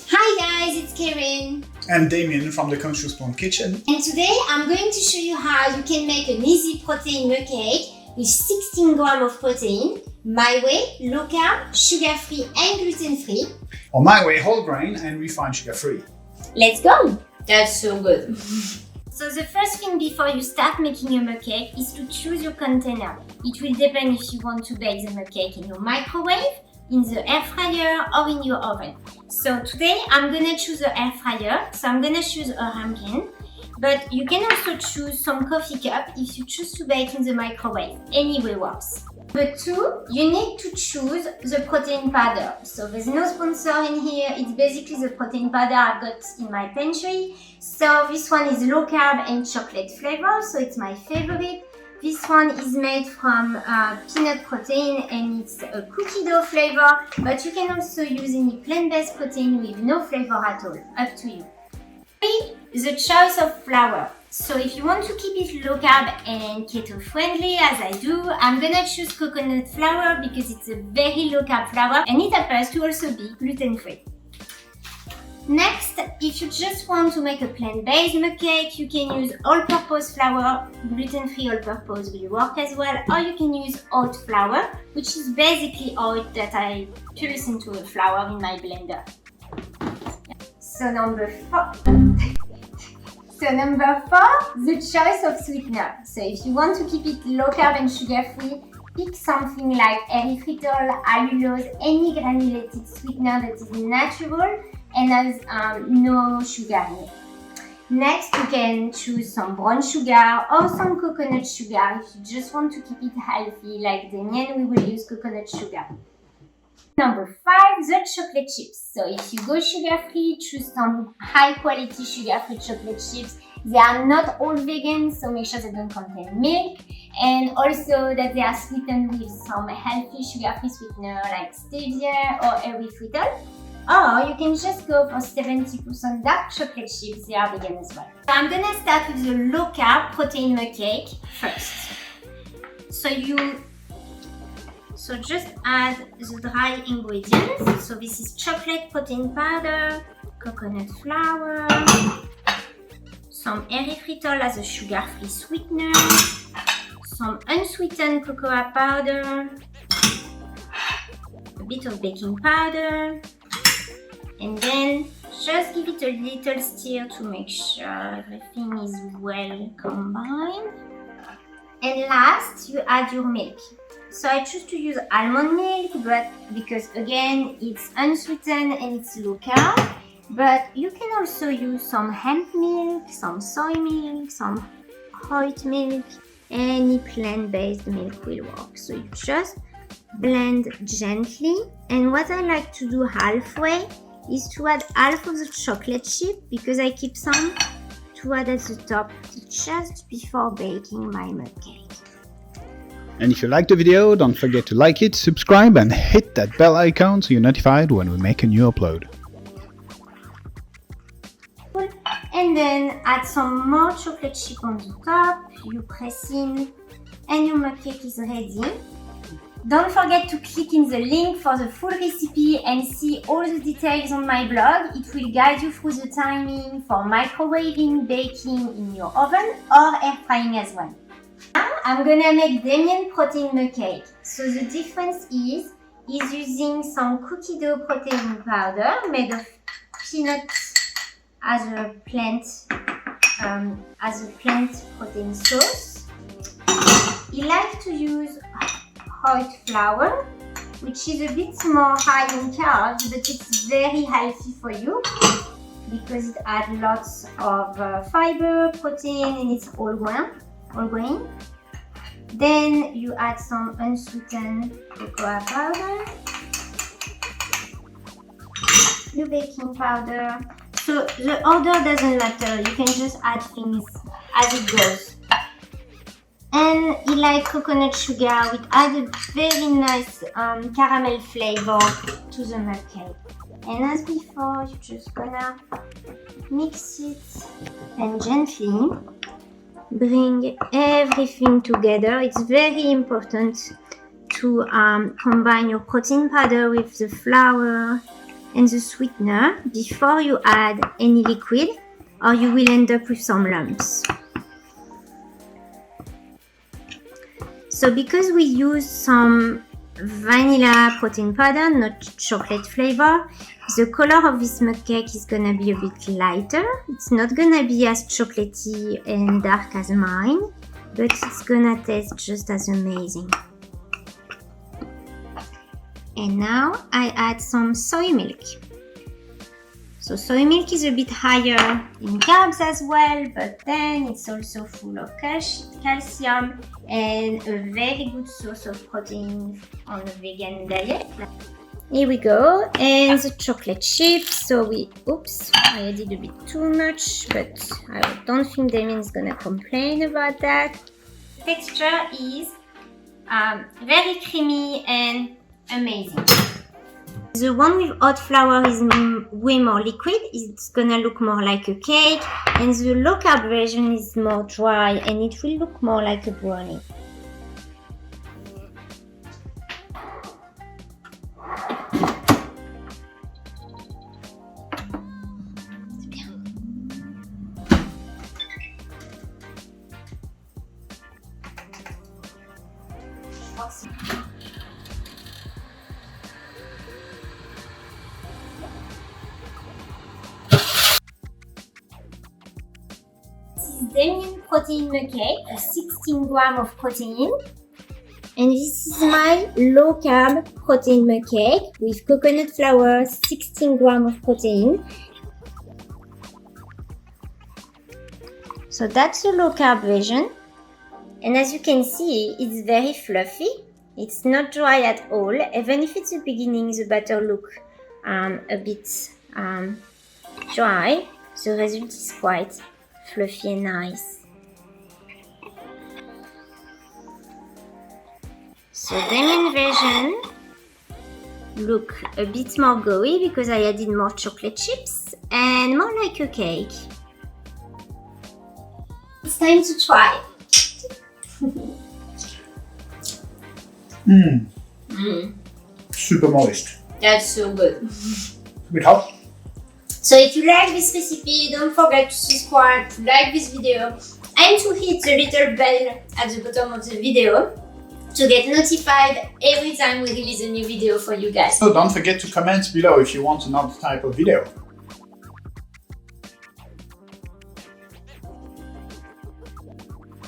Hi guys, it's Karen and Damien from the Conscious Spoon Kitchen. and today I'm going to show you how you can make an easy protein mug cake with 16 grams of protein, my way, low carb, sugar free and gluten free. Or my way, whole grain and refined sugar free. Let's go! That's so good! So the first thing before you start making a mug cake is to choose your container. It will depend if you want to bake the mug cake in your microwave, in the air fryer or in your oven. So today I'm gonna choose the air fryer, so I'm gonna choose a ramekin. But you can also choose some coffee cup if you choose to bake in the microwave. Any way works. But two, you need to choose the protein powder. So there's no sponsor in here. It's basically the protein powder I've got in my pantry. So this one is low carb and chocolate flavor, so it's my favorite. This one is made from peanut protein and it's a cookie dough flavor, but you can also use any plant-based protein with no flavor at all, up to you. 3. The choice of flour. So if you want to keep it low carb and keto friendly as I do, I'm gonna choose coconut flour because it's a very low carb flour and it happens to also be gluten free. Next, if you just want to make a plant-based mug cake, you can use all-purpose flour. Gluten-free all-purpose will work as well, or you can use oat flour, which is basically oat that I pulse into a flour in my blender. So number 4. The choice of sweetener. So if you want to keep it low carb and sugar-free, pick something like erythritol, allulose, any granulated sweetener that is natural and has no sugar in it. Next, you can choose some brown sugar or some coconut sugar if you just want to keep it healthy. Like Damien, we will use coconut sugar. Number 5, the chocolate chips. So if you go sugar-free, choose some high-quality sugar-free chocolate chips. They are not all vegan, so make sure they don't contain milk. And also that they are sweetened with some healthy sugar-free sweetener like stevia or erythritol. Or you can just go for 70% dark chocolate chips, they are vegan as well. So I'm gonna start with the low-carb protein mug cake first. So just add the dry ingredients. So this is chocolate protein powder, coconut flour, some erythritol as a sugar-free sweetener, some unsweetened cocoa powder, a bit of baking powder, and then just give it a little stir to make sure everything is well combined. And last, you add your milk. So I choose to use almond milk, but because again it's unsweetened and it's low carb. But you can also use some hemp milk, some soy milk, some oat milk, any plant-based milk will work. So you just blend gently. And what I like to do halfway is to add half of the chocolate chip because I keep some to add at the top just before baking my mug cake. And if you liked the video, don't forget to like it, subscribe and hit that bell icon so you're notified when we make a new upload. And then add some more chocolate chip on the top, you press in and your mug cake is ready. Don't forget to click in the link for the full recipe and see all the details on my blog. It will guide you through the timing for microwaving, baking in your oven or air frying as well. Now I'm gonna make Damien protein mug cake. So the difference is using some cookie dough protein powder made of peanuts as a plant protein sauce. I like to use oat flour, which is a bit more high in carbs, but it's very healthy for you because it adds lots of fiber, protein, and it's all grain. Then you add some unsweetened cocoa powder, your baking powder. So the order doesn't matter, you can just add things as it goes. And I like coconut sugar, which adds a very nice caramel flavor to the mug cake. And as before, you're just gonna mix it and gently bring everything together. It's very important to combine your protein powder with the flour and the sweetener before you add any liquid, or you will end up with some lumps. So because we use some vanilla protein powder, not chocolate flavor, the color of this mug cake is gonna be a bit lighter. It's not gonna be as chocolatey and dark as mine, but it's gonna taste just as amazing. And now I add some soy milk. So soy milk is a bit higher in carbs as well, but then it's also full of calcium and a very good source of protein on a vegan diet. Here we go, and the chocolate chips. So oops, I added a bit too much, but I don't think Damien's gonna complain about that. Texture is very creamy and amazing. The one with hot flour is way more liquid, it's gonna look more like a cake, and the low carb version is more dry and it will look more like a brownie. Damien protein mug cake, 16 grams of protein, and this is my low carb protein mug cake with coconut flour, 16 grams of protein. So that's the low carb version, and as you can see, it's very fluffy. It's not dry at all. Even if it's the beginning, the batter look a bit dry, the result is quite fluffy and nice. So Damien version look a bit more gooey because I added more chocolate chips and more like a cake. It's time to try. Super moist. That's so good. A bit hot. So if you like this recipe, don't forget to subscribe, to like this video, and to hit the little bell at the bottom of the video to get notified every time we release a new video for you guys. So don't forget to comment below if you want another type of video.